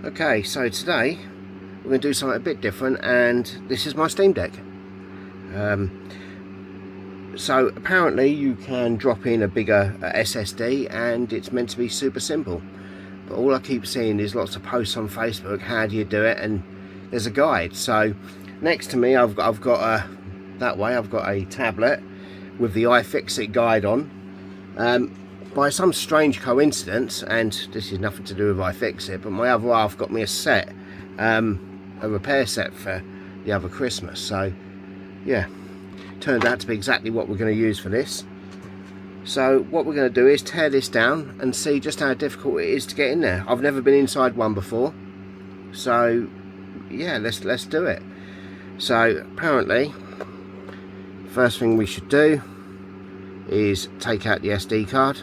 Okay, so today we're going to do something a bit different, and this is my Steam Deck. So apparently you can drop in a bigger SSD and it's meant to be super simple, but all I keep seeing is lots of posts on Facebook, how do you do it, and there's a guide. So next to me I've got a tablet with the iFixit guide on. By some strange coincidence, and this is nothing to do with iFixit, but my other half got me a set, a repair set for the other Christmas. So yeah, turned out to be exactly what we're going to use for this. So what we're going to do is tear this down and see just how difficult it is to get in there. I've never been inside one before, so yeah, let's do it. So apparently first thing we should do is take out the SD card.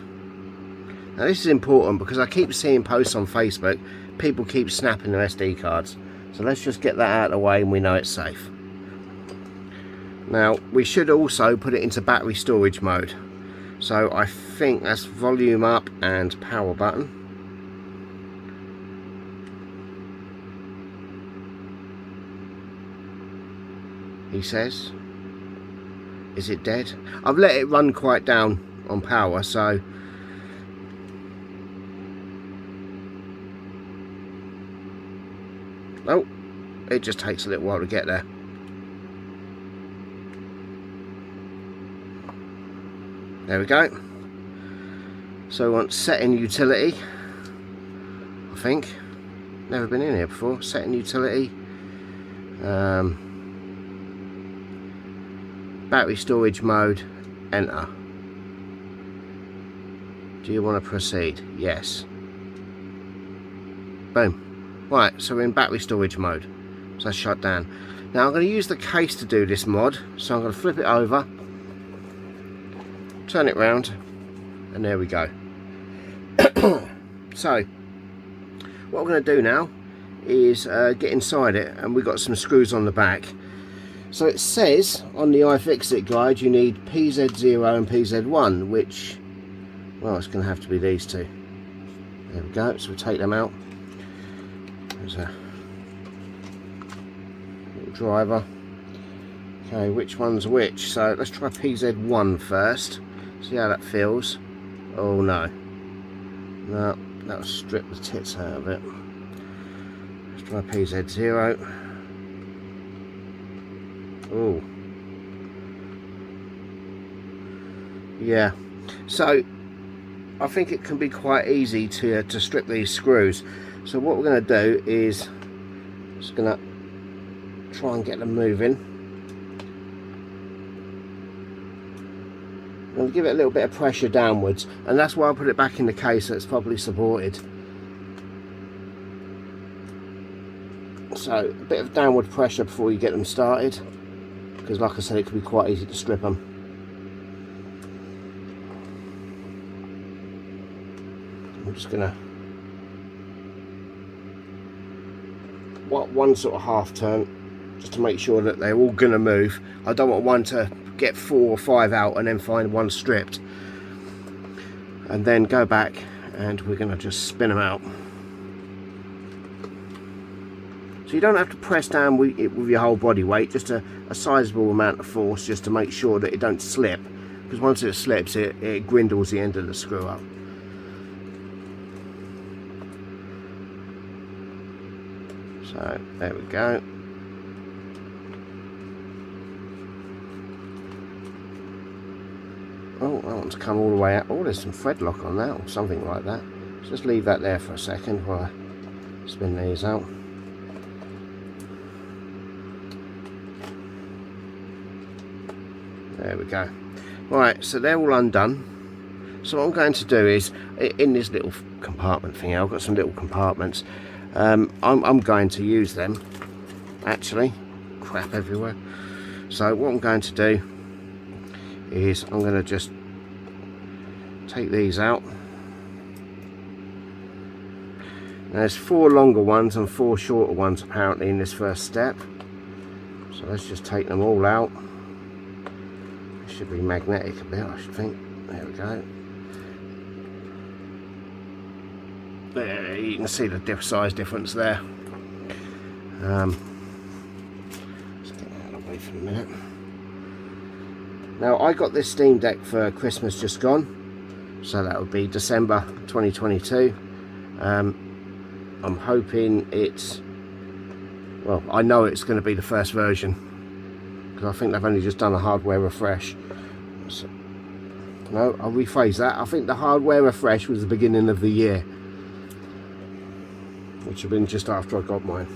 Now this is important because I keep seeing posts on Facebook, people keep snapping their SD cards. So let's just get that out of the way and we know it's safe. Now we should also put it into battery storage mode. So I think that's volume up and power button. He says. Is it dead? I've let it run quite down on power, so oh, it just takes a little while to get there. There we go. So we want setting utility, I think. Never been in here before. Setting utility. Battery storage mode, enter. Do you want to proceed? Yes. Boom. Right, so we're in battery storage mode. So that's shut down. Now I'm going to use the case to do this mod. So I'm going to flip it over, turn it round, and there we go. So what we're going to do now is get inside it, and we've got some screws on the back. So it says on the iFixit guide you need PZ0 and PZ1, which, well, it's going to have to be these two. There we go, so we'll take them out. There's a little driver. Okay, which one's which? So let's try PZ1 first, see how that feels. Oh no. No, that'll strip the tits out of it. Let's try PZ0. Oh, yeah, so I think it can be quite easy to strip these screws. So what we're going to do is just going to try and get them moving. I'm going to give it a little bit of pressure downwards, and that's why I put it back in the case so it's properly supported. So a bit of downward pressure before you get them started, because like I said, it can be quite easy to strip them. I'm just gonna one sort of half turn just to make sure that they're all gonna move. I don't want one to get 4 or 5 out and then find one stripped, and then go back and we're gonna just spin them out. So you don't have to press down with your whole body weight, just a sizable amount of force, just to make sure that it don't slip, because once it slips it grindles the end of the screw up. So there we go. Oh, that one's come all the way out. Oh, there's some thread lock on that or something like that. So just leave that there for a second while I spin these out. There we go. Right, so they're all undone. So what I'm going to do is, in this little compartment thing, I've got some little compartments. I'm going to use them, actually. Crap everywhere. So what I'm going to do is I'm going to just take these out. Now, there's 4 longer ones and 4 shorter ones apparently in this first step. So let's just take them all out. It should be magnetic a bit, I should think. There we go. There, you can see the size difference there. Let's get that out of the way for a minute. Now, I got this Steam Deck for Christmas just gone, so that would be December 2022. I'm hoping it's, well, I know it's going to be the first version, because I think they've only just done a hardware refresh. So, no, I'll rephrase that. I think the hardware refresh was the beginning of the year, which have been just after I got mine.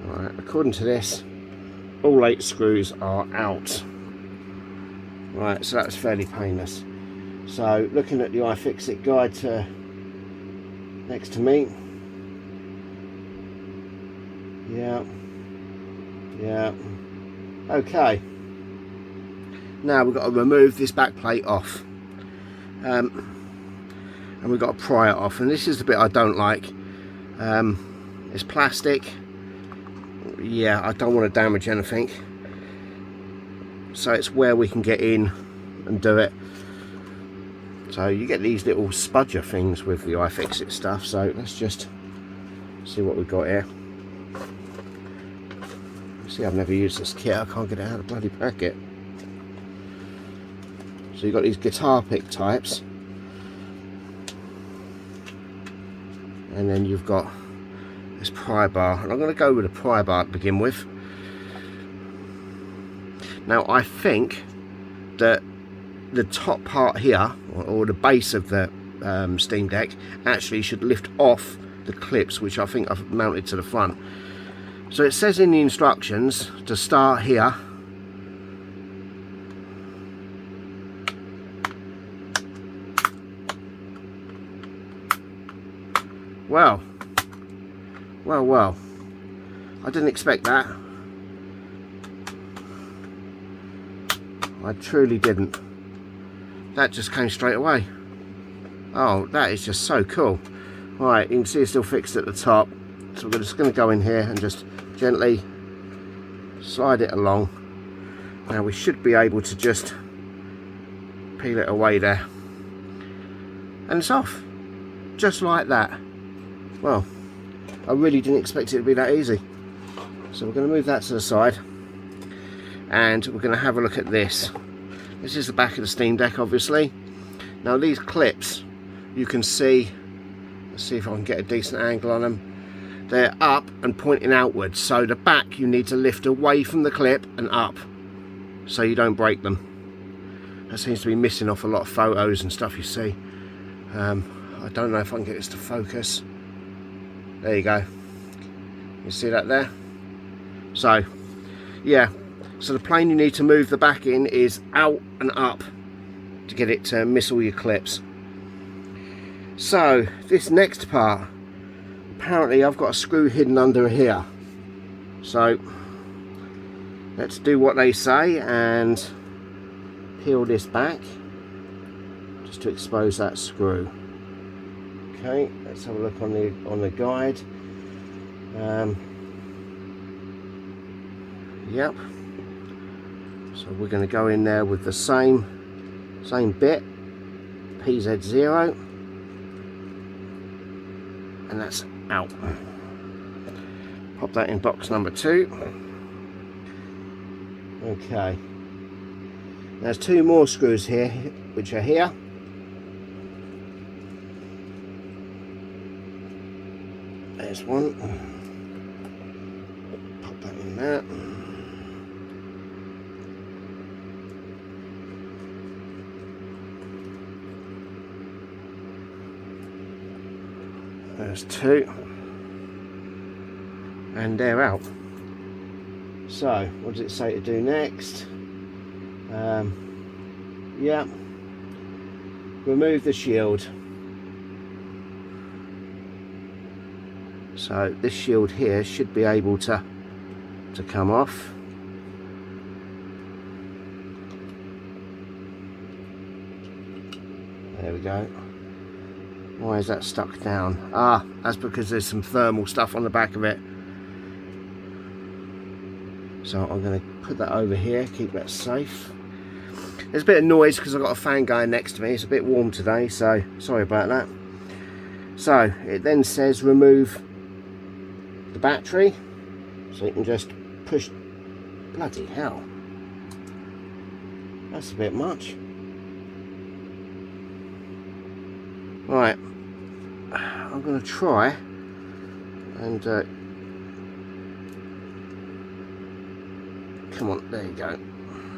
Alright, according to this, all 8 screws are out. Right, so that's fairly painless. So, looking at the iFixit guide next to me. Yeah. Okay. Now we've got to remove this back plate off. And we've got to pry it off, and this is the bit I don't like. It's plastic. Yeah, I don't want to damage anything, so it's where we can get in and do it. So you get these little spudger things with the iFixit stuff, so let's just see what we've got here. See, I've never used this kit, I can't get it out of the bloody packet. So you've got these guitar pick types, and then you've got this pry bar, and I'm going to go with a pry bar to begin with. Now I think that the top part here, or the base of the Steam Deck, actually should lift off the clips, which I think I've mounted to the front. So it says in the instructions to start here, well, I didn't expect that. I truly didn't. That just came straight away. Oh, that is just so cool. Right, you can see it's still fixed at the top. So we're just going to go in here and just gently slide it along. Now we should be able to just peel it away there. And it's off. Just like that. Well, I really didn't expect it to be that easy. So we're going to move that to the side, and we're going to have a look at this. This is the back of the Steam Deck, obviously. Now these clips, you can see, let's see if I can get a decent angle on them. They're up and pointing outwards, so the back you need to lift away from the clip and up, so you don't break them. That seems to be missing off a lot of photos and stuff you see. I don't know if I can get this to focus. There you go. You see that there? So, yeah. So the plane you need to move the back in is out and up to get it to miss all your clips. So, this next part, apparently I've got a screw hidden under here. So, let's do what they say and peel this back just to expose that screw. Okay, let's have a look on the guide. Yep. So we're going to go in there with the same bit, PZ0, and that's out. Pop that in box number 2. Okay. There's 2 more screws here, which are here. There's one. Pop that in there. There's 2. And they're out. So, what does it say to do next? Yeah. Remove the shield. So this shield here should be able to come off. There we go. Why is that stuck down? Ah, that's because there's some thermal stuff on the back of it. So I'm going to put that over here, keep that safe. There's a bit of noise because I've got a fan going next to me. It's a bit warm today, so sorry about that. So it then says remove the battery. So you can just push. Bloody hell. That's a bit much. Right. I'm going to try and come on, there you go.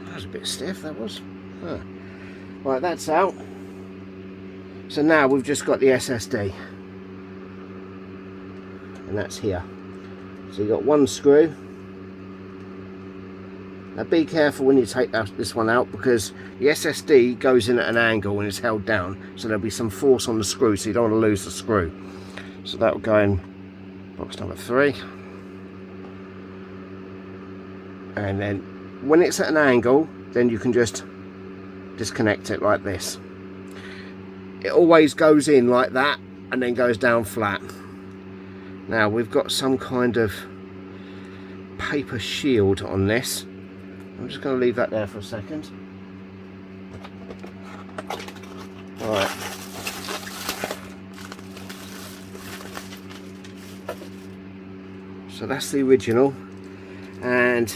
That was a bit stiff, that was. Huh. Right, that's out. So now we've just got the SSD. And that's here. So you've got one screw. Now be careful when you take this one out, because the SSD goes in at an angle when it's held down. So there'll be some force on the screw, so you don't want to lose the screw. So that will go in box number 3. And then when it's at an angle, then you can just disconnect it like this. It always goes in like that and then goes down flat. Now we've got some kind of paper shield on this. I'm just going to leave that there for a second. Right. So that's the original, and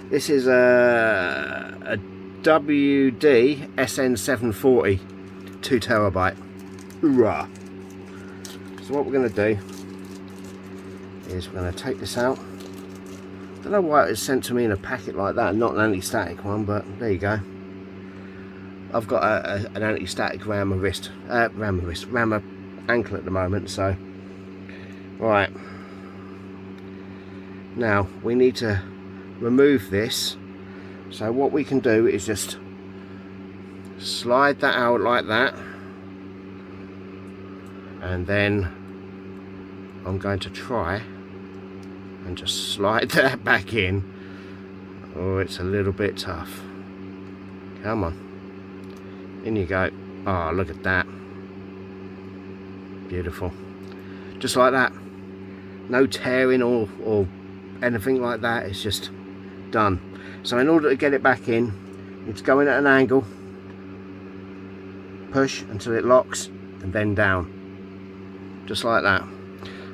this is a WD SN740 2TB. Hoorah! So what we're going to do is we're going to take this out. I don't know why it was sent to me in a packet like that, not an anti-static one, but there you go. I've got an anti-static around my ankle at the moment, so right. Now we need to remove this. So what we can do is just slide that out like that, and then I'm going to try and just slide that back in. Oh, it's a little bit tough. Come on, in you go. Oh, look at that, beautiful. Just like that, no tearing or anything like that. It's just done. So in order to get it back in, it's going at an angle, push until it locks, and then down, just like that.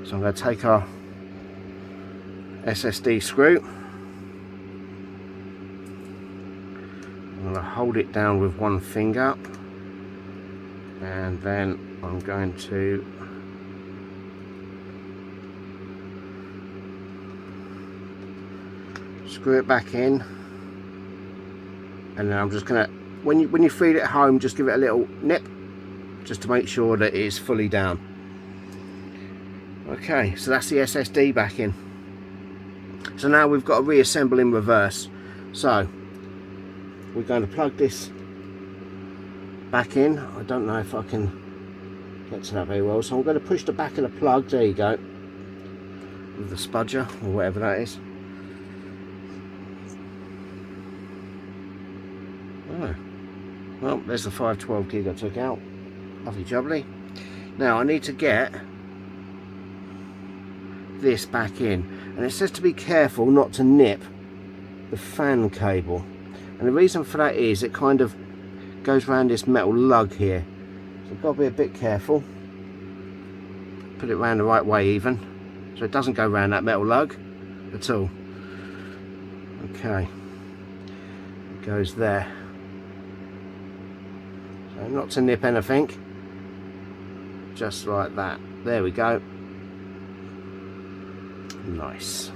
So I'm going to take our SSD screw, I'm going to hold it down with one finger, and then I'm going to screw it back in, and then I'm just going to, when you feed it home, just give it a little nip just to make sure that it is fully down. Okay, so that's the SSD back in. So now we've got a reassemble in reverse. So we're going to plug this back in. I don't know if I can get to that very well, so I'm going to push the back of the plug, there you go, with the spudger or whatever that is. Oh, well, there's the 512 gig I took out. Lovely jubbly. Now I need to get this back in, and it says to be careful not to nip the fan cable, and the reason for that is it kind of goes around this metal lug here, so I've got to be a bit careful. Put it around the right way even, so it doesn't go around that metal lug at all. Okay, it goes there. So not to nip anything, just like that. There we go. Nice.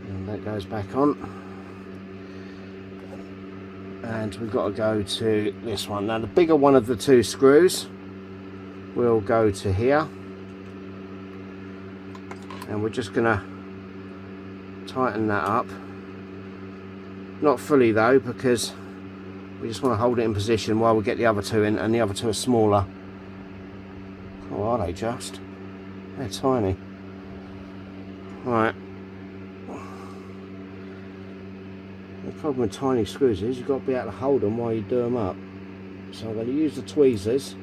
And that goes back on, and we've got to go to this one. Now the bigger one of the two screws will go to here, and we're just gonna tighten that up, not fully though, because we just want to hold it in position while we get the other two in, and the other two are smaller. Oh, are they just? They're tiny. Right. The problem with tiny screws is you've got to be able to hold them while you do them up. So I'm going to use the tweezers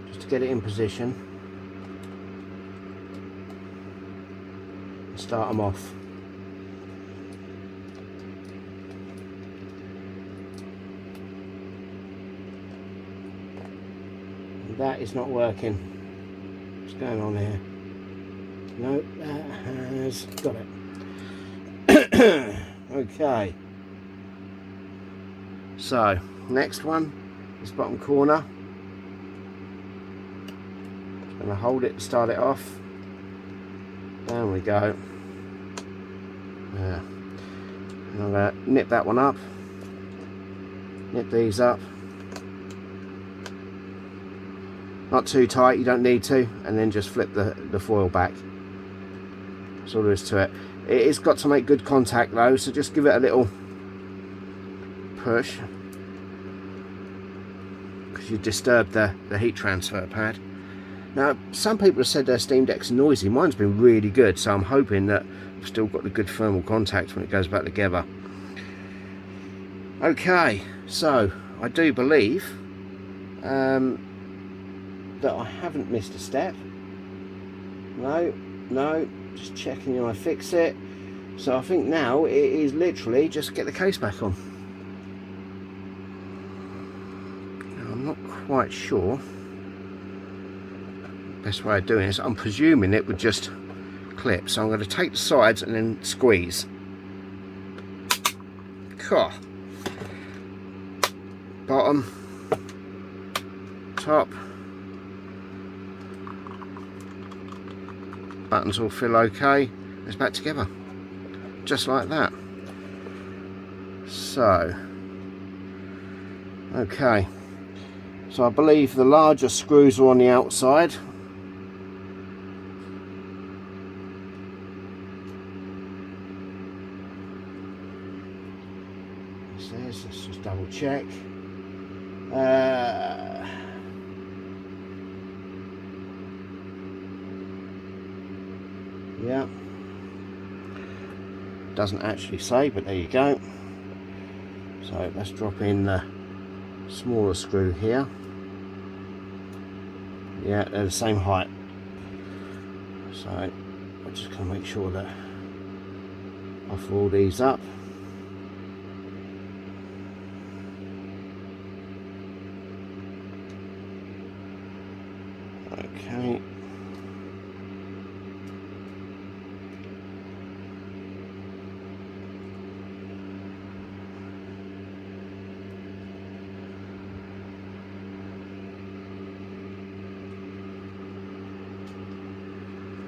just to get it in position and start them off. And that is not working. What's going on here? No, that has got it. Okay. So, next one, this bottom corner. Just going to hold it, start it off. Down we go. Yeah. And I'm going to nip that one up. Nip these up. Not too tight, you don't need to. And then just flip the foil back. That's all there is to it. It's got to make good contact though, so just give it a little push, because you disturb the heat transfer pad. Now, some people have said their Steam Deck's noisy. Mine's been really good, so I'm hoping that I've still got the good thermal contact when it goes back together. Okay, so I do believe that I haven't missed a step. No, just checking I fix it. So I think now it is literally just get the case back on. Now, I'm not quite sure best way of doing this. I'm presuming it would just clip, so I'm going to take the sides and then squeeze. Bottom, top, buttons all feel okay. It's back together, just like that. So, okay, so I believe the larger screws are on the outside. Let's just double check. Yeah, doesn't actually say, but there you go. So let's drop in the smaller screw here. Yeah, they're the same height. So I'm just going to make sure that I offer all these up. Okay.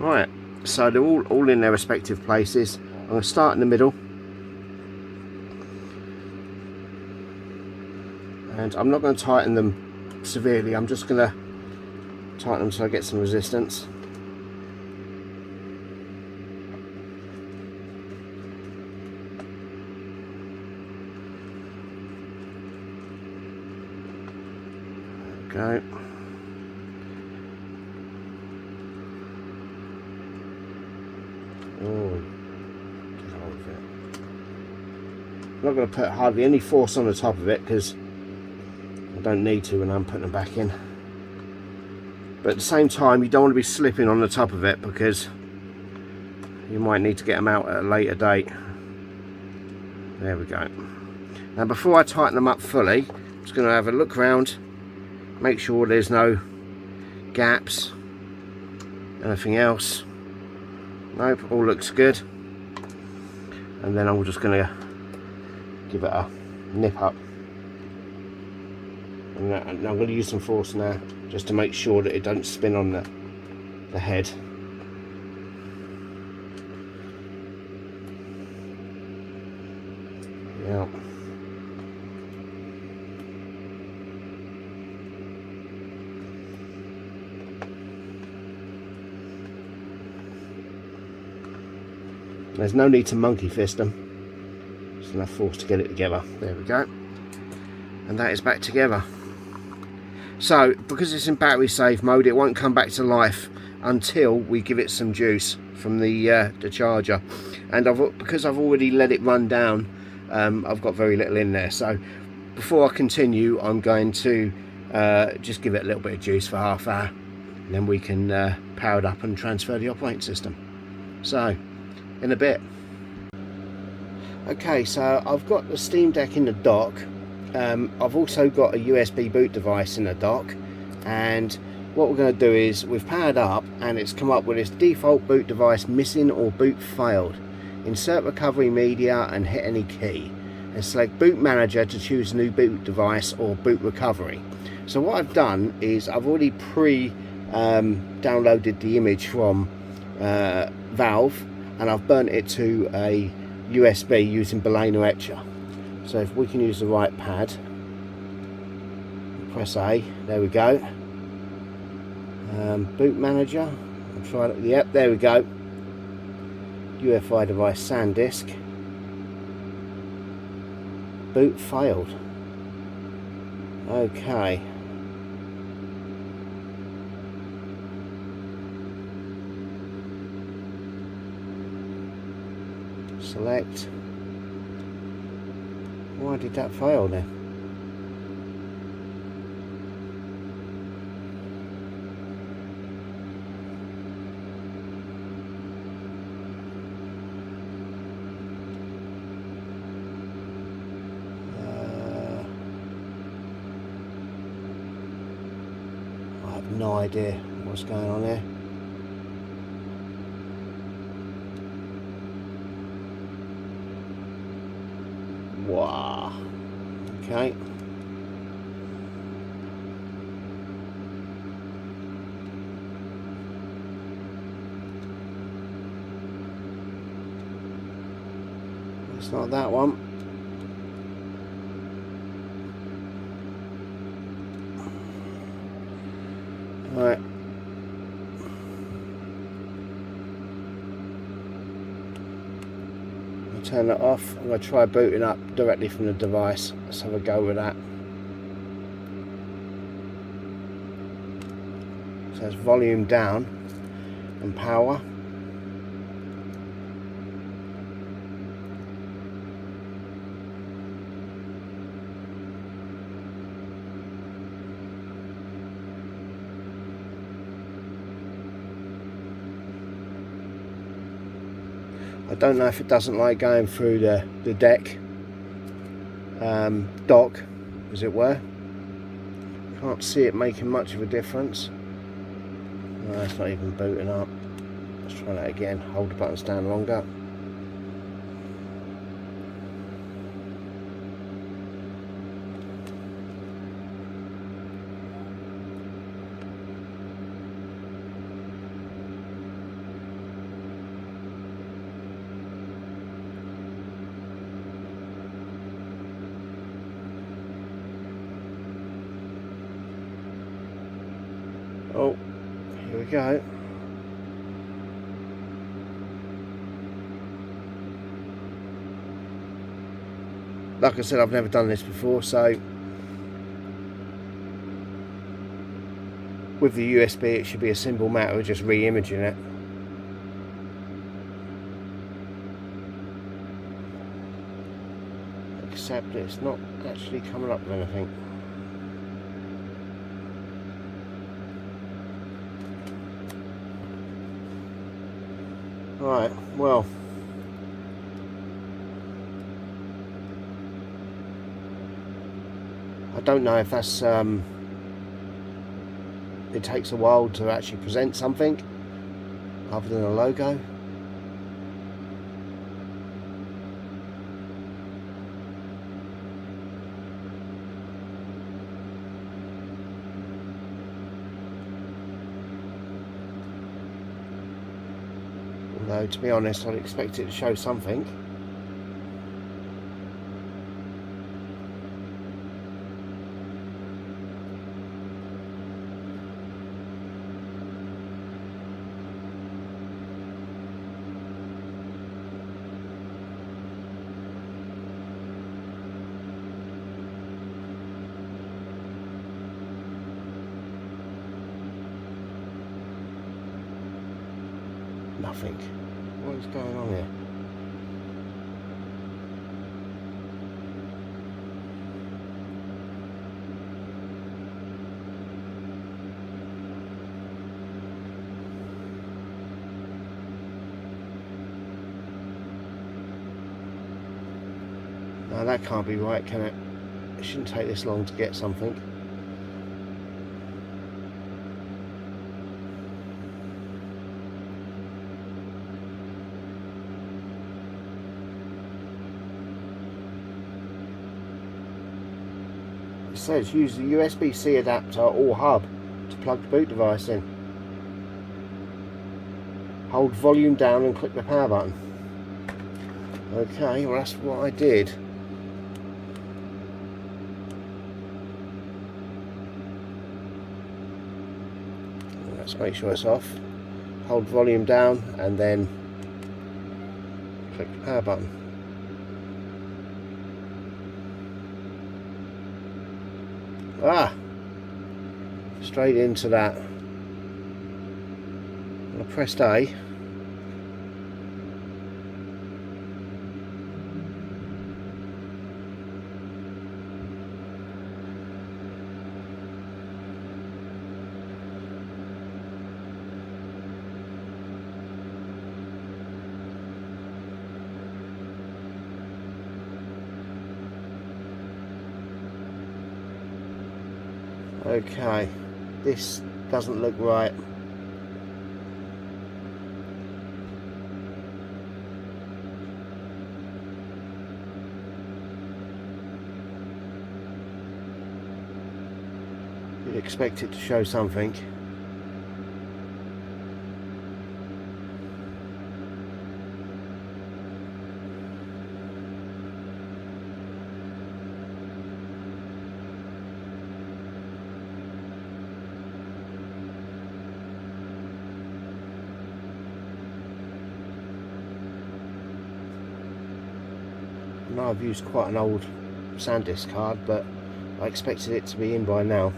Right, so they're all in their respective places. I'm going to start in the middle. And I'm not going to tighten them severely, I'm just going to tighten them so I get some resistance. There we go. Oh, get hold of it. I'm not going to put hardly any force on the top of it because I don't need to when I'm putting it back in. But at the same time, you don't want to be slipping on the top of it because you might need to get them out at a later date. There we go. Now, before I tighten them up fully, I'm just going to have a look around, make sure there's no gaps, anything else. Nope, all looks good. And then I'm just going to give it a nip up. And I'm going to use some force now, just to make sure that it don't spin on the head. Yeah. There's no need to monkey fist them. Just enough force to get it together. There we go. And that is back together. So, because it's in battery safe mode, it won't come back to life until we give it some juice from the charger. And because I've already let it run down, I've got very little in there. So before I continue, I'm going to just give it a little bit of juice for half hour, and then we can power it up and transfer the operating system. So, in a bit. Okay, so I've got the Steam Deck in the dock. I've also got a USB boot device in the dock, and what we're going to do is we've powered up and it's come up with this default boot device missing or boot failed. Insert recovery media and hit any key, and select boot manager to choose new boot device or boot recovery. So what I've done is I've already downloaded the image from Valve, and I've burnt it to a USB using Baleno etcher. So if we can use the right pad, press A, there we go. Boot manager, I'll try it. Yep, there we go. UEFI device SanDisk. Boot failed. Okay. Select. Why did that fail then? I have no idea what's going on there. Wow. Okay. It's not that one. Right. Turn it off. I'm going to try booting up directly from the device. Let's have a go with that. So it's volume down and power. I don't know if it doesn't like going through the deck dock, as it were. Can't see it making much of a difference. No, it's not even booting up. Let's try that again. Hold the buttons down longer. Oh, here we go. Like I said, I've never done this before, so with the USB it should be a simple matter of just re-imaging it. Except it's not actually coming up with anything. Right, well, I don't know if that's it takes a while to actually present something other than a logo. Although, to be honest, I'd expect it to show something. Nothing. What is going on here? No, that can't be right, can it? It shouldn't take this long to get something. It says use the USB-C adapter or hub to plug the boot device in. Hold volume down and click the power button. Okay, well that's what I did. Let's make sure it's off. Hold volume down and then click the power button. Ah! Straight into that. I pressed A. Okay, this doesn't look right. You'd expect it to show something. I know I've used quite an old SanDisk card, but I expected it to be in by now.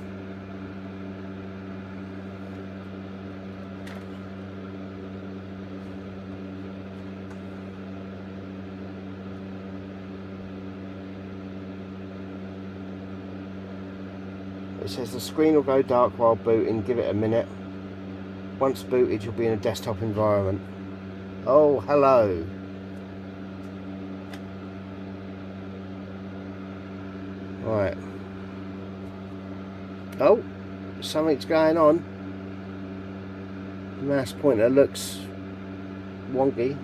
It says the screen will go dark while booting, give it a minute. Once booted, you'll be in a desktop environment. Oh, hello. Right. Oh, something's going on. The mouse pointer looks wonky.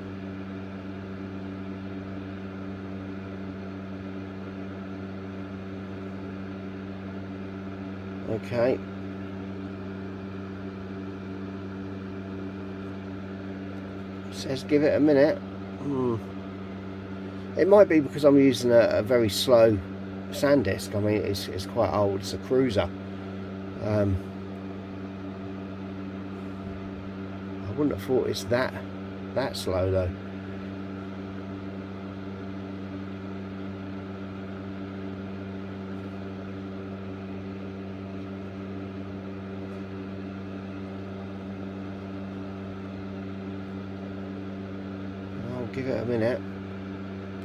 Okay. It says give it a minute. It might be because I'm using a very slow SanDisk. I mean, it's quite old. It's a cruiser. I wouldn't have thought it's that slow though. I'll give it a minute.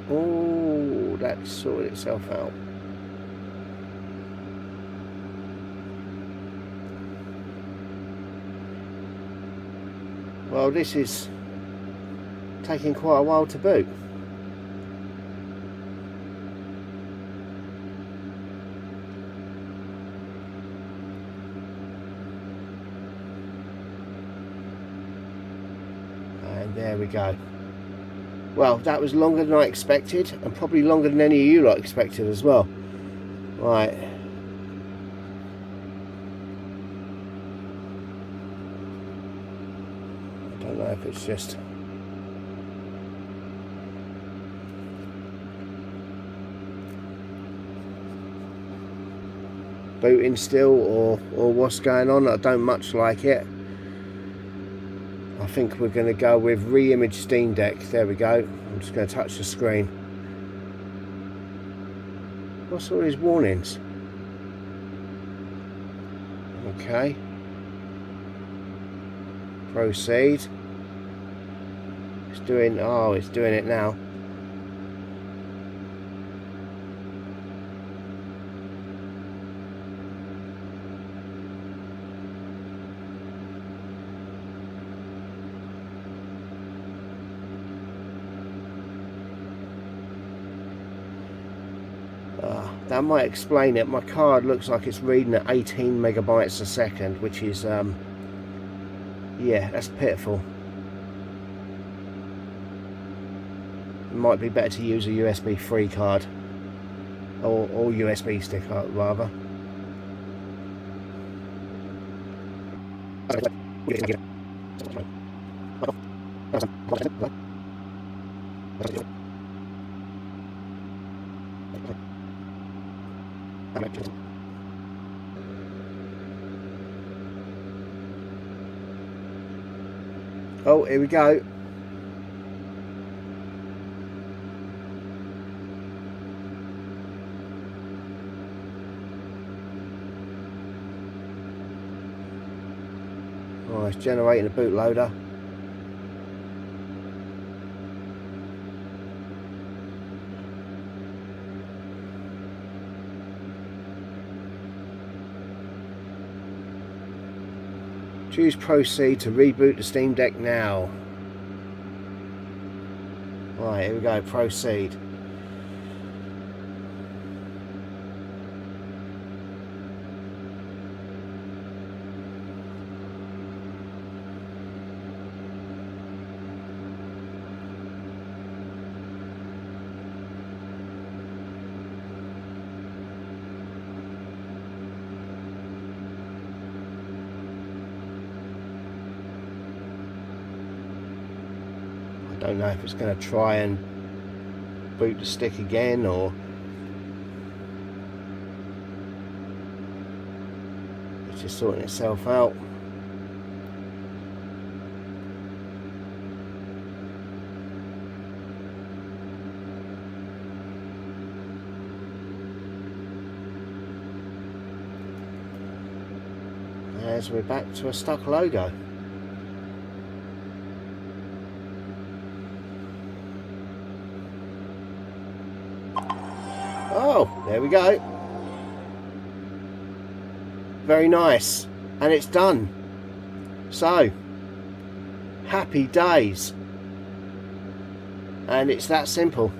Oh, that's sorted itself out. Well, this is taking quite a while to boot. And there we go. Well, that was longer than I expected, and probably longer than any of you lot expected as well. Right. I don't know if it's just... booting still, or what's going on. I don't much like it. I think we're going to go with re-image Steamdeck. There we go. I'm just going to touch the screen. What's all these warnings? Okay. Proceed. It's doing... oh, it's doing it now. That might explain it. My card looks like it's reading at 18 megabytes a second, which is yeah, that's pitiful. It might be better to use a USB 3 card, or USB stick rather. Oh, here we go. Oh, it's generating a bootloader. Choose proceed to reboot the Steam Deck now. Right, here we go, proceed. I don't know if it's going to try and boot the stick again, or it's just sorting itself out. As we're back to a stuck logo. Oh, there we go. Very nice. And it's done. So, happy days. And it's that simple.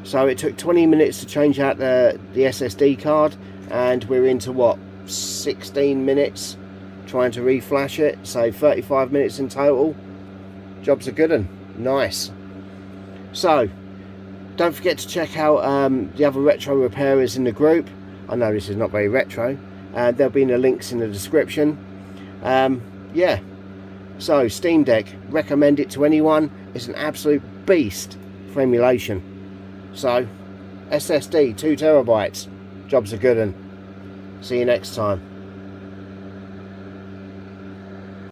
So it took 20 minutes to change out the SSD card, and we're into what, 16 minutes trying to reflash it, so 35 minutes in total. Job's a good one. Nice. So don't forget to check out the other retro repairers in the group. I know this is not very retro. There'll be the links in the description. Yeah, so Steam Deck, recommend it to anyone. It's an absolute beast for emulation. So SSD 2 terabytes, job's a good one. See you next time.